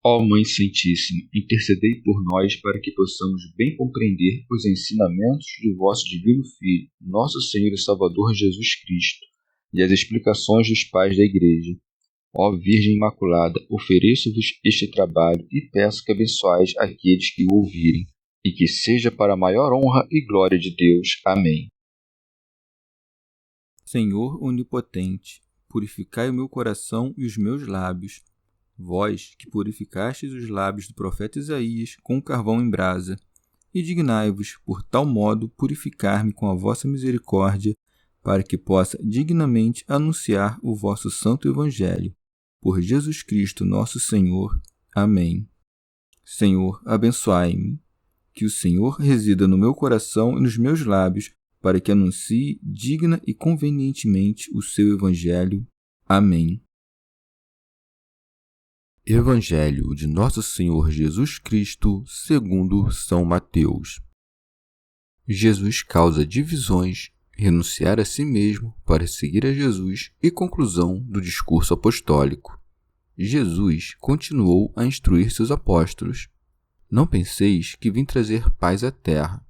Ó Mãe Santíssima, intercedei por nós para que possamos bem compreender os ensinamentos de vosso Divino Filho, nosso Senhor e Salvador Jesus Cristo, e as explicações dos pais da Igreja. Ó Virgem Imaculada, ofereço-vos este trabalho e peço que abençoeis aqueles que o ouvirem, e que seja para a maior honra e glória de Deus. Amém. Senhor onipotente, purificai o meu coração e os meus lábios. Vós, que purificastes os lábios do profeta Isaías com carvão em brasa, e dignai-vos, por tal modo, purificar-me com a vossa misericórdia, para que possa dignamente anunciar o vosso santo Evangelho. Por Jesus Cristo nosso Senhor. Amém. Senhor, abençoai-me. Que o Senhor resida no meu coração e nos meus lábios, para que anuncie digna e convenientemente o seu Evangelho. Amém. Evangelho de Nosso Senhor Jesus Cristo, segundo São Mateus. Jesus causa divisões, renunciar a si mesmo para seguir a Jesus e conclusão do discurso apostólico. Jesus continuou a instruir seus apóstolos. Não penseis que vim trazer paz à terra.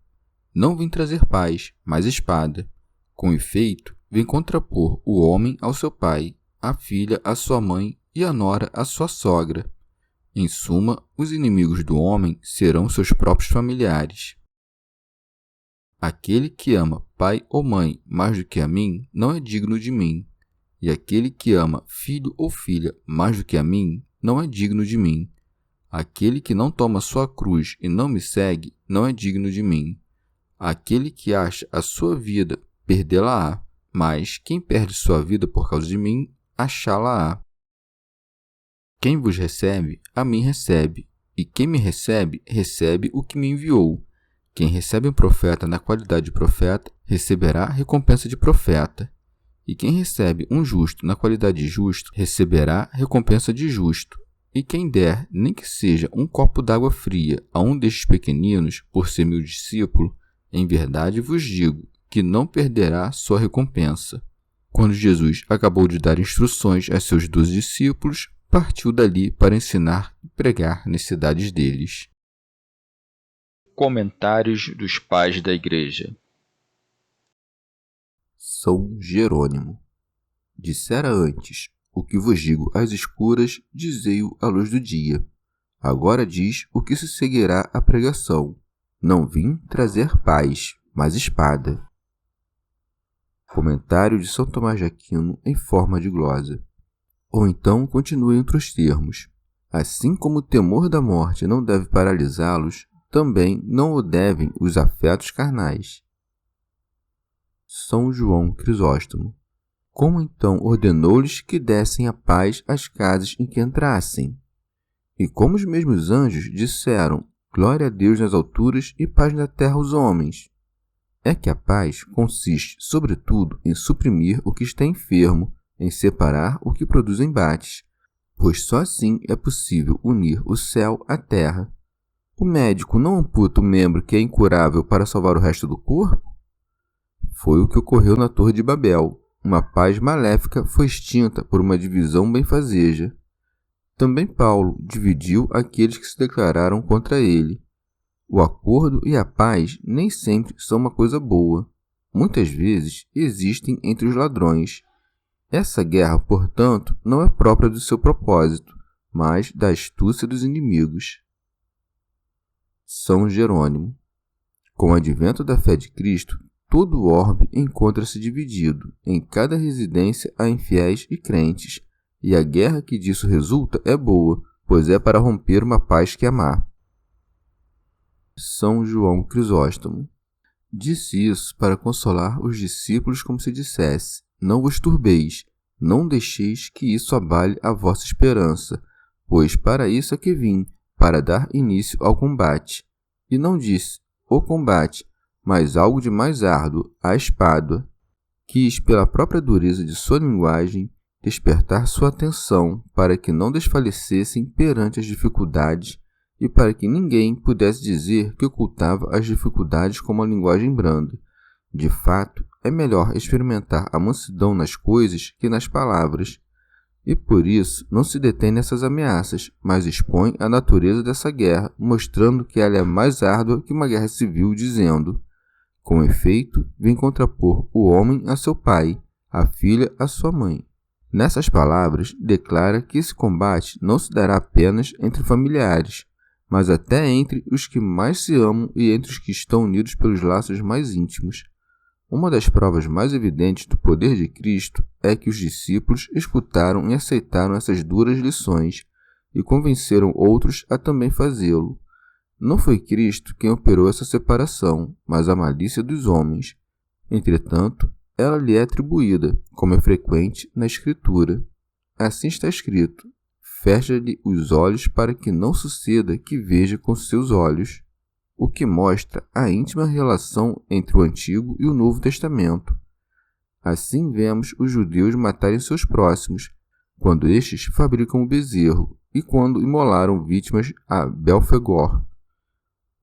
Não vim trazer paz, mas espada. Com efeito, vim contrapor o homem ao seu pai, a filha à sua mãe e a nora à sua sogra. Em suma, os inimigos do homem serão seus próprios familiares. Aquele que ama pai ou mãe mais do que a mim não é digno de mim, e aquele que ama filho ou filha mais do que a mim não é digno de mim. Aquele que não toma sua cruz e não me segue não é digno de mim. Aquele que acha a sua vida, perdê-la-á, mas quem perde sua vida por causa de mim, achá-la-á. Quem vos recebe, a mim recebe, e quem me recebe, recebe o que me enviou. Quem recebe um profeta na qualidade de profeta, receberá recompensa de profeta. E quem recebe um justo na qualidade de justo, receberá recompensa de justo. E quem der, nem que seja um copo d'água fria a um destes pequeninos, por ser meu discípulo, em verdade vos digo que não perderá sua recompensa. Quando Jesus acabou de dar instruções a seus 12 discípulos, partiu dali para ensinar e pregar nas cidades deles. Comentários dos Pais da Igreja. São Jerônimo. Dissera antes: o que vos digo às escuras, dizei-o à luz do dia. Agora diz o que se seguirá à pregação. Não vim trazer paz, mas espada. Comentário de São Tomás de Aquino em forma de glosa. Ou então continua em outros termos. Assim como o temor da morte não deve paralisá-los, também não o devem os afetos carnais. São João Crisóstomo. Como então ordenou-lhes que dessem a paz às casas em que entrassem? E como os mesmos anjos disseram: glória a Deus nas alturas e paz na terra aos homens. É que a paz consiste, sobretudo, em suprimir o que está enfermo, em separar o que produz embates, pois só assim é possível unir o céu à terra. O médico não amputa o membro que é incurável para salvar o resto do corpo? Foi o que ocorreu na Torre de Babel. Uma paz maléfica foi extinta por uma divisão benfazeja. Também Paulo dividiu aqueles que se declararam contra ele. O acordo e a paz nem sempre são uma coisa boa. Muitas vezes existem entre os ladrões. Essa guerra, portanto, não é própria do seu propósito, mas da astúcia dos inimigos. São Jerônimo. Com o advento da fé de Cristo, todo o orbe encontra-se dividido. Em cada residência há infiéis e crentes, e a guerra que disso resulta é boa, pois é para romper uma paz que é má. São João Crisóstomo. Disse isso para consolar os discípulos como se dissesse: não vos turbeis, não deixeis que isso abale a vossa esperança, pois para isso é que vim, para dar início ao combate. E não disse o combate, mas algo de mais árduo, a espada. Quis, pela própria dureza de sua linguagem, despertar sua atenção para que não desfalecessem perante as dificuldades e para que ninguém pudesse dizer que ocultava as dificuldades com uma linguagem branda. De fato, é melhor experimentar a mansidão nas coisas que nas palavras. E por isso não se detém nessas ameaças, mas expõe a natureza dessa guerra, mostrando que ela é mais árdua que uma guerra civil, dizendo: com efeito, vem contrapor o homem a seu pai, a filha a sua mãe. Nessas palavras, declara que esse combate não se dará apenas entre familiares, mas até entre os que mais se amam e entre os que estão unidos pelos laços mais íntimos. Uma das provas mais evidentes do poder de Cristo é que os discípulos escutaram e aceitaram essas duras lições e convenceram outros a também fazê-lo. Não foi Cristo quem operou essa separação, mas a malícia dos homens. Entretanto, ela lhe é atribuída, como é frequente na Escritura. Assim está escrito: fecha-lhe os olhos para que não suceda que veja com seus olhos, o que mostra a íntima relação entre o Antigo e o Novo Testamento. Assim vemos os judeus matarem seus próximos, quando estes fabricam o bezerro, e quando imolaram vítimas a Belfegor.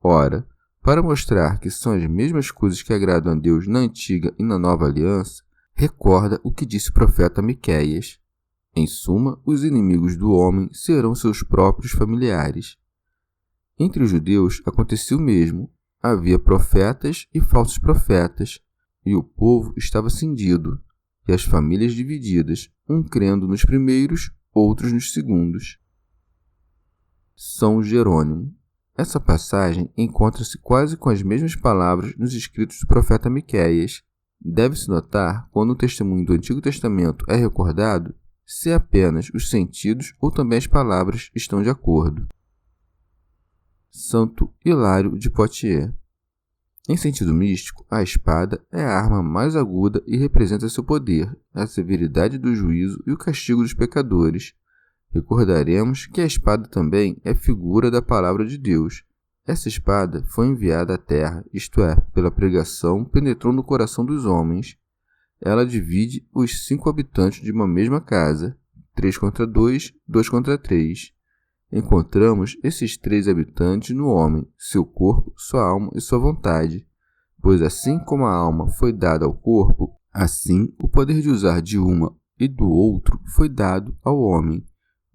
Ora, para mostrar que são as mesmas coisas que agradam a Deus na Antiga e na Nova Aliança, recorda o que disse o profeta Miqueias: em suma, os inimigos do homem serão seus próprios familiares. Entre os judeus acontecia o mesmo. Havia profetas e falsos profetas, e o povo estava cindido, e as famílias divididas, um crendo nos primeiros, outros nos segundos. São Jerônimo. Essa passagem encontra-se quase com as mesmas palavras nos escritos do profeta Miqueias. Deve-se notar, quando o testemunho do Antigo Testamento é recordado, se apenas os sentidos ou também as palavras estão de acordo. Santo Hilário de Poitiers. Em sentido místico, a espada é a arma mais aguda e representa seu poder, a severidade do juízo e o castigo dos pecadores. Recordaremos que a espada também é figura da palavra de Deus. Essa espada foi enviada à terra, isto é, pela pregação, penetrou no coração dos homens. Ela divide os 5 habitantes de uma mesma casa, 3 contra 2, 2 contra 3. Encontramos esses 3 habitantes no homem, seu corpo, sua alma e sua vontade. Pois assim como a alma foi dada ao corpo, assim o poder de usar de uma e do outro foi dado ao homem.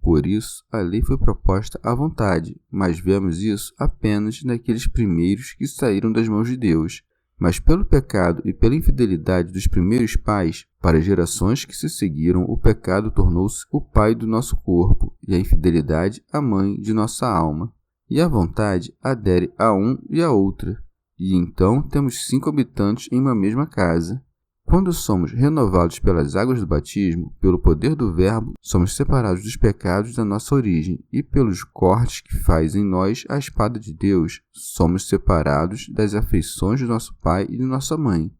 Por isso, a lei foi proposta à vontade, mas vemos isso apenas naqueles primeiros que saíram das mãos de Deus. Mas pelo pecado e pela infidelidade dos primeiros pais, para as gerações que se seguiram, o pecado tornou-se o pai do nosso corpo, e a infidelidade a mãe de nossa alma. E a vontade adere a um e a outra, e então temos 5 habitantes em uma mesma casa. Quando somos renovados pelas águas do batismo, pelo poder do Verbo, somos separados dos pecados da nossa origem, e pelos cortes que faz em nós a espada de Deus, somos separados das afeições de nosso pai e de nossa mãe,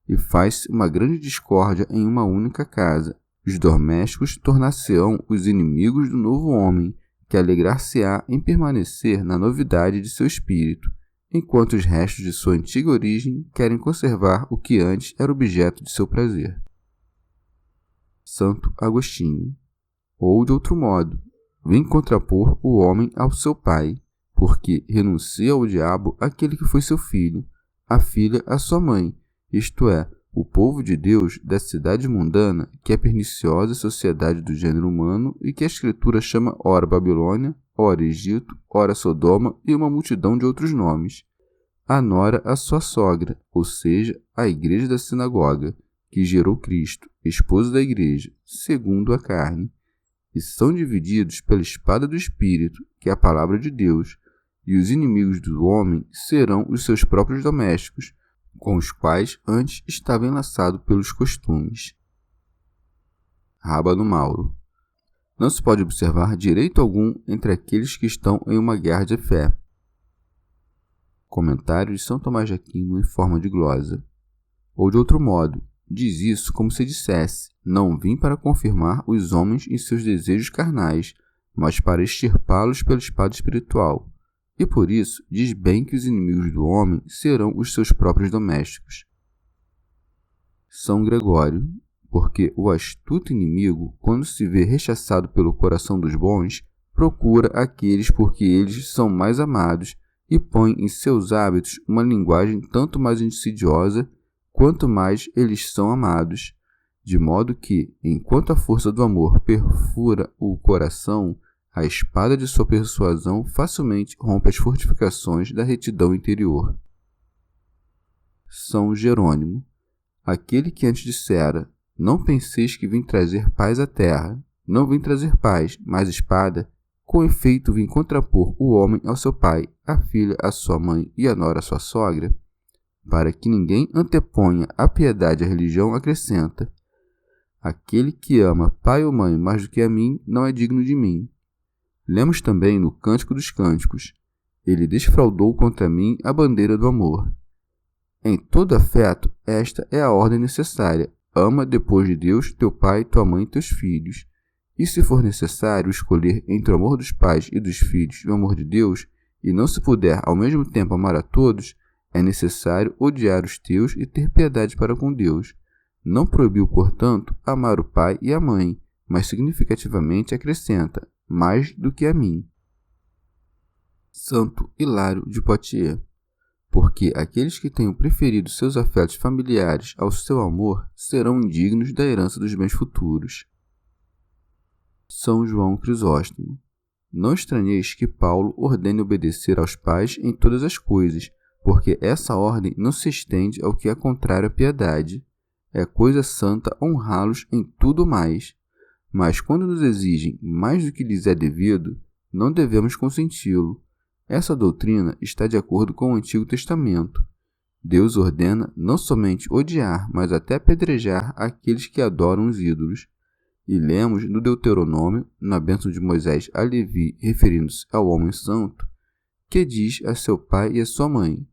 e faz-se uma grande discórdia em uma única casa. Os domésticos tornar-se-ão os inimigos do novo homem, que alegrar-se-á em permanecer na novidade de seu espírito, enquanto os restos de sua antiga origem querem conservar o que antes era objeto de seu prazer. Santo Agostinho. Ou, de outro modo, vem contrapor o homem ao seu pai, porque renuncia ao diabo aquele que foi seu filho, a filha a sua mãe, isto é, o povo de Deus da cidade mundana, que é a perniciosa sociedade do gênero humano e que a Escritura chama ora Babilônia, ora Egito, ora Sodoma e uma multidão de outros nomes. A nora a sua sogra, ou seja, a igreja da sinagoga, que gerou Cristo, esposo da igreja, segundo a carne, e são divididos pela espada do Espírito, que é a palavra de Deus, e os inimigos do homem serão os seus próprios domésticos, com os quais antes estava enlaçado pelos costumes. Rábano Mauro. Não se pode observar direito algum entre aqueles que estão em uma guerra de fé. Comentário de São Tomás de Aquino em forma de glosa. Ou de outro modo, diz isso como se dissesse: não vim para confirmar os homens em seus desejos carnais, mas para extirpá-los pela espada espiritual. E por isso diz bem que os inimigos do homem serão os seus próprios domésticos. São Gregório. Porque o astuto inimigo, quando se vê rechaçado pelo coração dos bons, procura aqueles porque eles são mais amados e põe em seus hábitos uma linguagem tanto mais insidiosa quanto mais eles são amados. de modo que, enquanto a força do amor perfura o coração, a espada de sua persuasão facilmente rompe as fortificações da retidão interior. São Jerônimo, aquele que antes dissera: não penseis que vim trazer paz à terra. Não vim trazer paz, mas espada. Com efeito vim contrapor o homem ao seu pai, a filha à sua mãe e a nora à sua sogra. Para que ninguém anteponha a piedade à religião, acrescenta: aquele que ama pai ou mãe mais do que a mim não é digno de mim. Lemos também no Cântico dos Cânticos: ele desfraldou contra mim a bandeira do amor. Em todo afeto, esta é a ordem necessária: ama depois de Deus teu pai, tua mãe e teus filhos. E se for necessário escolher entre o amor dos pais e dos filhos e o amor de Deus, e não se puder ao mesmo tempo amar a todos, é necessário odiar os teus e ter piedade para com Deus. Não proibiu, portanto, amar o pai e a mãe, mas significativamente acrescenta: mais do que a mim. Santo Hilário de Poitiers. Porque aqueles que tenham preferido seus afetos familiares ao seu amor serão indignos da herança dos bens futuros. São João Crisóstomo. Não estranheis que Paulo ordene obedecer aos pais em todas as coisas, porque essa ordem não se estende ao que é contrário à piedade. É coisa santa honrá-los em tudo mais. Mas quando nos exigem mais do que lhes é devido, não devemos consenti-lo. Essa doutrina está de acordo com o Antigo Testamento. Deus ordena não somente odiar, mas até apedrejar aqueles que adoram os ídolos. E lemos no Deuteronômio, na bênção de Moisés a Levi, referindo-se ao homem santo, que diz a seu pai e a sua mãe: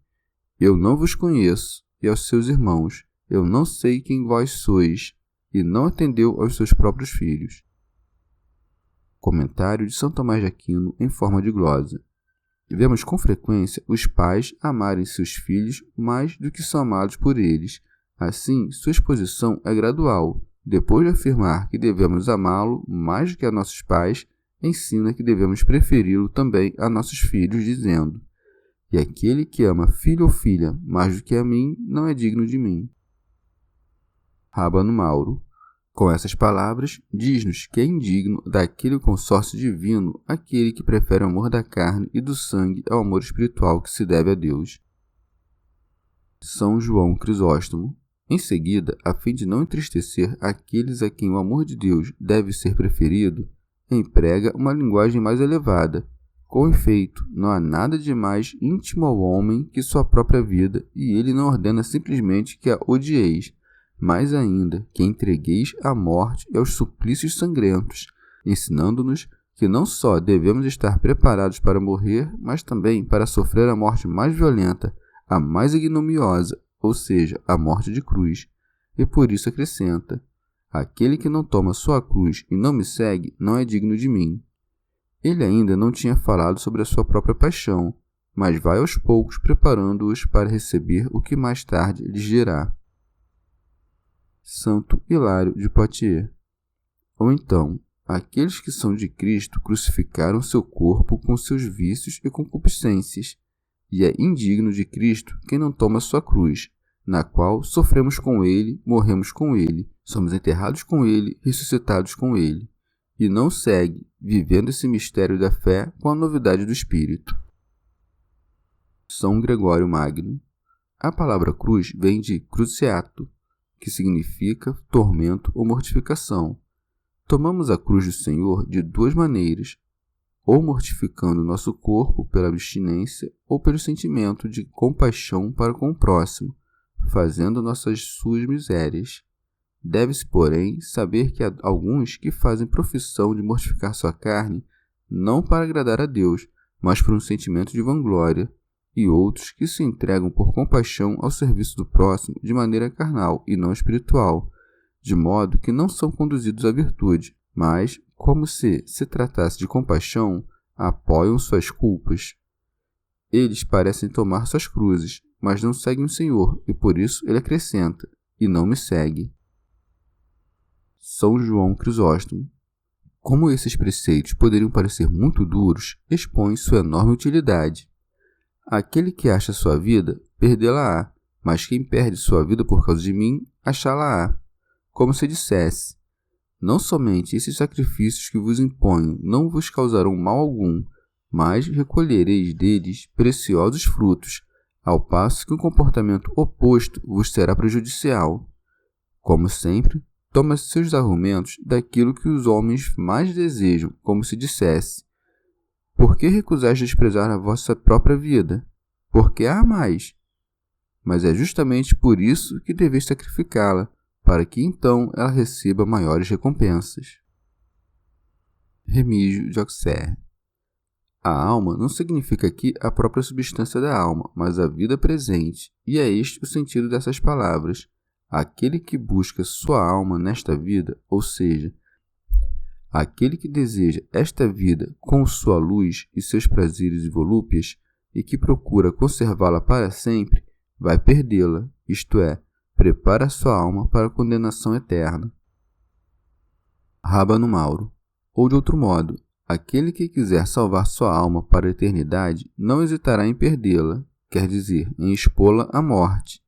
eu não vos conheço, e aos seus irmãos: eu não sei quem vós sois, e não atendeu aos seus próprios filhos. Comentário de São Tomás de Aquino em forma de glosa. Vemos com frequência os pais amarem seus filhos mais do que são amados por eles. Assim, sua exposição é gradual. Depois de afirmar que devemos amá-lo mais do que a nossos pais, ensina que devemos preferi-lo também a nossos filhos, dizendo: e aquele que ama filho ou filha mais do que a mim não é digno de mim. Rábano Mauro. Com essas palavras, diz-nos que é indigno daquele consórcio divino aquele que prefere o amor da carne e do sangue ao amor espiritual que se deve a Deus. São João Crisóstomo. Em seguida, a fim de não entristecer aqueles a quem o amor de Deus deve ser preferido, emprega uma linguagem mais elevada. Com efeito, não há nada de mais íntimo ao homem que sua própria vida, e ele não ordena simplesmente que a odieis, mais ainda que entregueis à morte e aos suplícios sangrentos, ensinando-nos que não só devemos estar preparados para morrer, mas também para sofrer a morte mais violenta, a mais ignominiosa, ou seja, a morte de cruz. E por isso acrescenta: aquele que não toma sua cruz e não me segue não é digno de mim. Ele ainda não tinha falado sobre a sua própria paixão, mas vai aos poucos preparando-os para receber o que mais tarde lhes dirá. Santo Hilário de Poitiers. Ou então, aqueles que são de Cristo crucificaram seu corpo com seus vícios e concupiscências, e é indigno de Cristo quem não toma sua cruz, na qual sofremos com ele, morremos com ele, somos enterrados com ele, ressuscitados com ele, e não segue, vivendo esse mistério da fé com a novidade do Espírito. São Gregório Magno. A palavra cruz vem de cruciato, que significa tormento ou mortificação. Tomamos a cruz do Senhor de duas maneiras: ou mortificando nosso corpo pela abstinência, ou pelo sentimento de compaixão para com o próximo, fazendo nossas suas misérias. Deve-se, porém, saber que há alguns que fazem profissão de mortificar sua carne, não para agradar a Deus, mas por um sentimento de vanglória, e outros que se entregam por compaixão ao serviço do próximo de maneira carnal e não espiritual, de modo que não são conduzidos à virtude, mas, como se tratasse de compaixão, apoiam suas culpas. Eles parecem tomar suas cruzes, mas não seguem o Senhor, e por isso ele acrescenta: e não me segue. São João Crisóstomo. Como esses preceitos poderiam parecer muito duros, expõe sua enorme utilidade. Aquele que acha sua vida, perdê-la-á, mas quem perde sua vida por causa de mim, achá-la-á. como se dissesse: não somente esses sacrifícios que vos imponho não vos causarão mal algum, mas recolhereis deles preciosos frutos, ao passo que um comportamento oposto vos será prejudicial. Como sempre, toma seus argumentos daquilo que os homens mais desejam, como se dissesse: por que recusais desprezar a vossa própria vida? Porque a amais. Mas é justamente por isso que deveis sacrificá-la, para que então ela receba maiores recompensas. Remígio de Auxerre. A alma não significa aqui a própria substância da alma, mas a vida presente, e é este o sentido dessas palavras. Aquele que busca sua alma nesta vida, ou seja, aquele que deseja esta vida com sua luz e seus prazeres e volúpias, e que procura conservá-la para sempre, vai perdê-la, isto é, prepara sua alma para a condenação eterna. Rábano Mauro. Ou de outro modo, aquele que quiser salvar sua alma para a eternidade não hesitará em perdê-la, quer dizer, em expô-la à morte.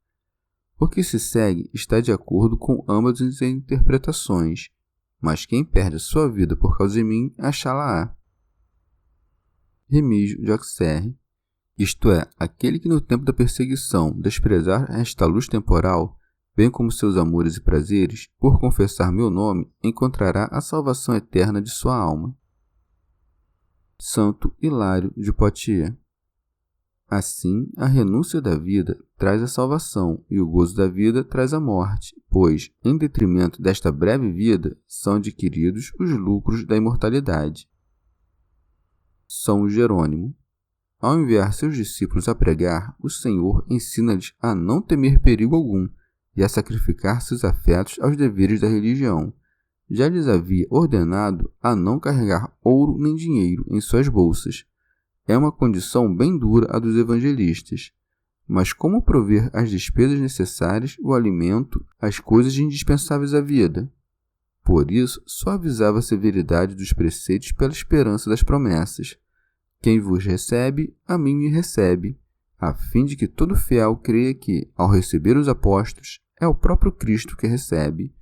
O que se segue está de acordo com ambas as interpretações, mas quem perde sua vida por causa de mim, achá-la-á. Remígio de Auxerre. Isto é, aquele que no tempo da perseguição desprezar esta luz temporal, bem como seus amores e prazeres, por confessar meu nome, encontrará a salvação eterna de sua alma. Santo Hilário de Poitiers. Assim, a renúncia da vida traz a salvação e o gozo da vida traz a morte, pois, em detrimento desta breve vida, são adquiridos os lucros da imortalidade. São Jerônimo. Ao enviar seus discípulos a pregar, o Senhor ensina-lhes a não temer perigo algum e a sacrificar seus afetos aos deveres da religião. Já lhes havia ordenado a não carregar ouro nem dinheiro em suas bolsas. É uma condição bem dura a dos evangelistas. Mas como prover as despesas necessárias, o alimento, as coisas indispensáveis à vida? Por isso, só avisava a severidade dos preceitos pela esperança das promessas. Quem vos recebe, a mim me recebe, a fim de que todo fiel creia que, ao receber os apóstolos, é o próprio Cristo que recebe.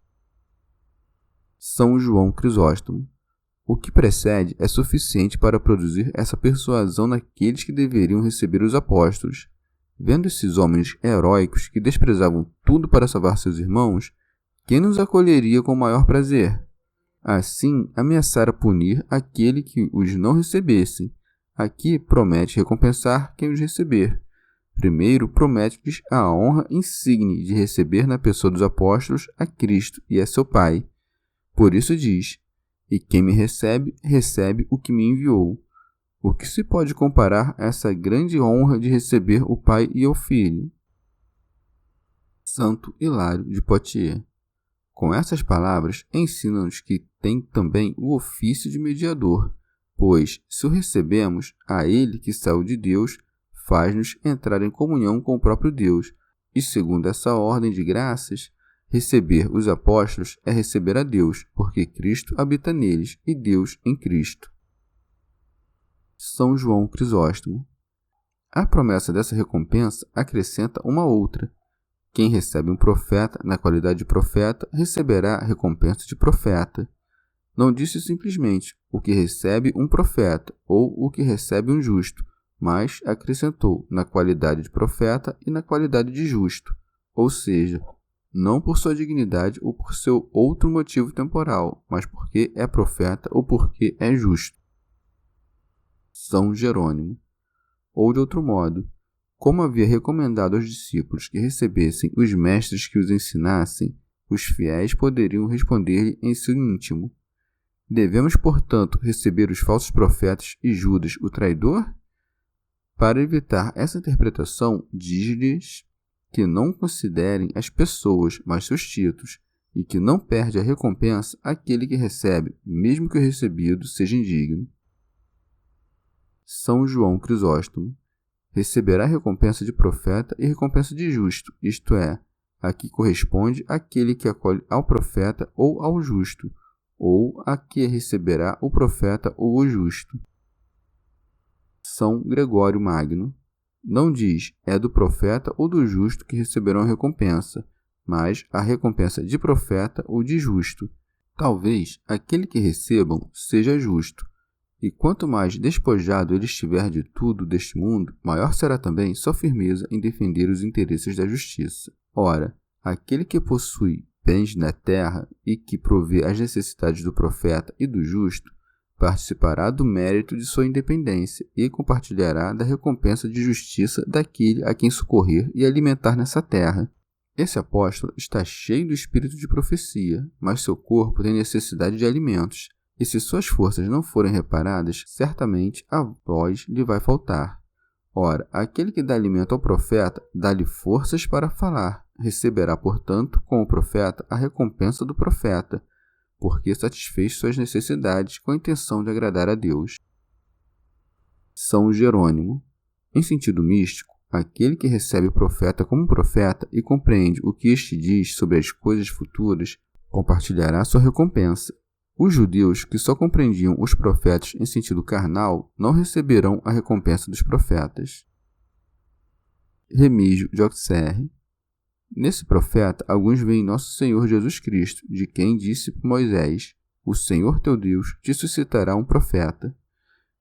São João Crisóstomo. O que precede é suficiente para produzir essa persuasão naqueles que deveriam receber os apóstolos. Vendo esses homens heróicos que desprezavam tudo para salvar seus irmãos, quem nos acolheria com maior prazer? Assim, ameaçara punir aquele que os não recebesse. Aqui promete recompensar quem os receber. Primeiro, promete-lhes a honra insigne de receber na pessoa dos apóstolos a Cristo e a seu Pai. Por isso diz: e quem me recebe, recebe o que me enviou. O que se pode comparar a essa grande honra de receber o Pai e o Filho? Santo Hilário de Poitiers. Com essas palavras, ensina-nos que tem também o ofício de mediador, pois, se o recebemos, a ele que saiu de Deus, faz-nos entrar em comunhão com o próprio Deus, e segundo essa ordem de graças, receber os apóstolos é receber a Deus, porque Cristo habita neles e Deus em Cristo. São João Crisóstomo. A promessa dessa recompensa acrescenta uma outra. Quem recebe um profeta na qualidade de profeta receberá a recompensa de profeta. Não disse simplesmente o que recebe um profeta ou o que recebe um justo, mas acrescentou na qualidade de profeta e na qualidade de justo, ou seja, não por sua dignidade ou por seu outro motivo temporal, mas porque é profeta ou porque é justo. São Jerônimo. Ou de outro modo, como havia recomendado aos discípulos que recebessem os mestres que os ensinassem, os fiéis poderiam responder-lhe em seu íntimo: devemos, portanto, receber os falsos profetas e Judas, o traidor? Para evitar essa interpretação, diz-lhes que não considerem as pessoas, mas seus títulos, e que não perde a recompensa aquele que recebe, mesmo que o recebido seja indigno. São João Crisóstomo. Receberá recompensa de profeta e recompensa de justo, isto é, a que corresponde àquele que acolhe ao profeta ou ao justo, ou a que receberá o profeta ou o justo. São Gregório Magno. Não diz, é do profeta ou do justo que receberão a recompensa, mas a recompensa de profeta ou de justo. Talvez aquele que recebam seja justo, e quanto mais despojado ele estiver de tudo deste mundo, maior será também sua firmeza em defender os interesses da justiça. Ora, aquele que possui bens na terra e que provê as necessidades do profeta e do justo, participará do mérito de sua independência e compartilhará da recompensa de justiça daquele a quem socorrer e alimentar nessa terra. Esse apóstolo está cheio do espírito de profecia, mas seu corpo tem necessidade de alimentos, e se suas forças não forem reparadas, certamente a voz lhe vai faltar. Ora, aquele que dá alimento ao profeta, dá-lhe forças para falar, receberá, portanto, com o profeta, a recompensa do profeta, porque satisfez suas necessidades com a intenção de agradar a Deus. São Jerônimo. Em sentido místico, aquele que recebe o profeta como profeta e compreende o que este diz sobre as coisas futuras, compartilhará sua recompensa. Os judeus que só compreendiam os profetas em sentido carnal não receberão a recompensa dos profetas. Remígio de Auxerre. Nesse profeta, alguns veem nosso Senhor Jesus Cristo, de quem disse Moisés: o Senhor teu Deus te suscitará um profeta.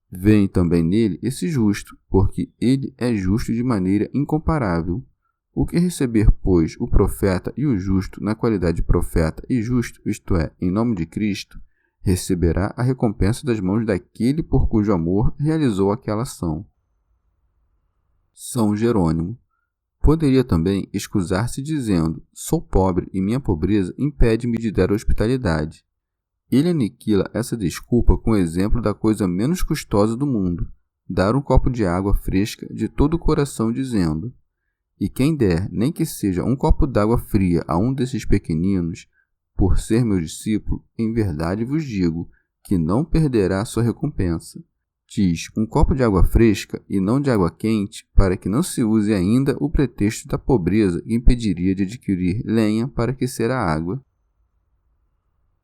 Veem também nele esse justo, porque ele é justo de maneira incomparável. O que receber, pois, o profeta e o justo na qualidade de profeta e justo, isto é, em nome de Cristo, receberá a recompensa das mãos daquele por cujo amor realizou aquela ação. São Jerônimo. Poderia também excusar-se dizendo: sou pobre e minha pobreza impede-me de dar hospitalidade. Ele aniquila essa desculpa com o exemplo da coisa menos custosa do mundo, dar um copo de água fresca de todo o coração, dizendo: e quem der, nem que seja um copo d'água fria a um desses pequeninos, por ser meu discípulo, em verdade vos digo, que não perderá sua recompensa. Diz um copo de água fresca e não de água quente, para que não se use ainda o pretexto da pobreza que impediria de adquirir lenha para aquecer a água.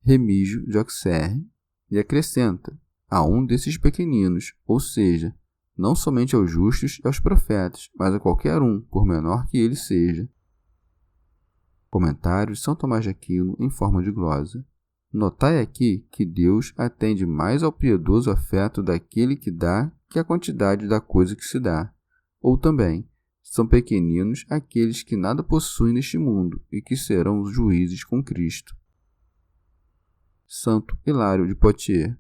Remígio de Auxerre. E acrescenta: a um desses pequeninos, ou seja, não somente aos justos e aos profetas, mas a qualquer um, por menor que ele seja. Comentário de São Tomás de Aquino em forma de glosa. Notai aqui que Deus atende mais ao piedoso afeto daquele que dá que à quantidade da coisa que se dá. Ou também, são pequeninos aqueles que nada possuem neste mundo e que serão os juízes com Cristo. Santo Hilário de Poitiers.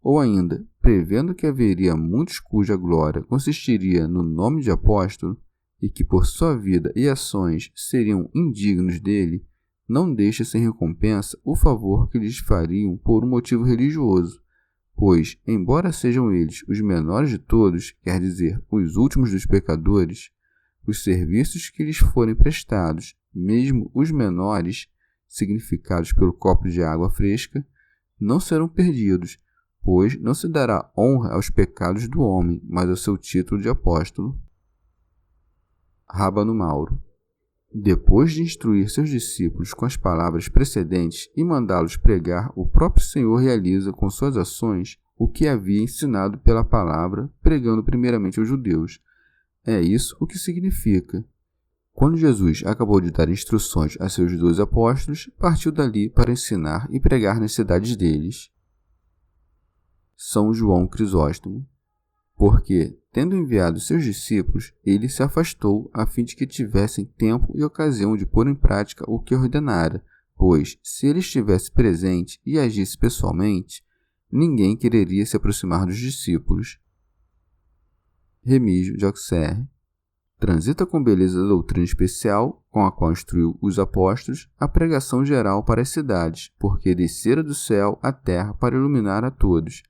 Ou ainda, prevendo que haveria muitos cuja glória consistiria no nome de apóstolo, e que por sua vida e ações seriam indignos dele, não deixa sem recompensa o favor que lhes fariam por um motivo religioso, pois, embora sejam eles os menores de todos, quer dizer, os últimos dos pecadores, os serviços que lhes forem prestados, mesmo os menores, significados pelo copo de água fresca, não serão perdidos, pois não se dará honra aos pecados do homem, mas ao seu título de apóstolo. Rábano Mauro. Depois de instruir seus discípulos com as palavras precedentes e mandá-los pregar, o próprio Senhor realiza com suas ações o que havia ensinado pela palavra, pregando primeiramente aos judeus. É isso o que significa. Quando Jesus acabou de dar instruções a seus 12 apóstolos, partiu dali para ensinar e pregar nas cidades deles. São João Crisóstomo. Porque, tendo enviado seus discípulos, ele se afastou a fim de que tivessem tempo e ocasião de pôr em prática o que ordenara, pois, se ele estivesse presente e agisse pessoalmente, ninguém quereria se aproximar dos discípulos. Remígio de Auxerre. Transita com beleza da doutrina especial, com a qual instruiu os apóstolos, a pregação geral para as cidades, porque descera do céu à terra para iluminar a todos.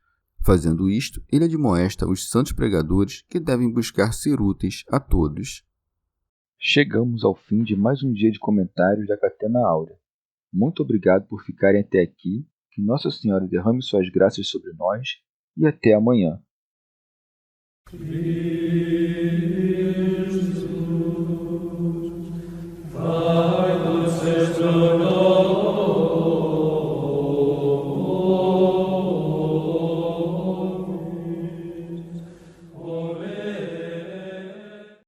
Fazendo isto, ele admoesta os santos pregadores que devem buscar ser úteis a todos. Chegamos ao fim de mais um dia de comentários da Catena Áurea. Muito obrigado por ficarem até aqui, que Nossa Senhora derrame suas graças sobre nós e até amanhã.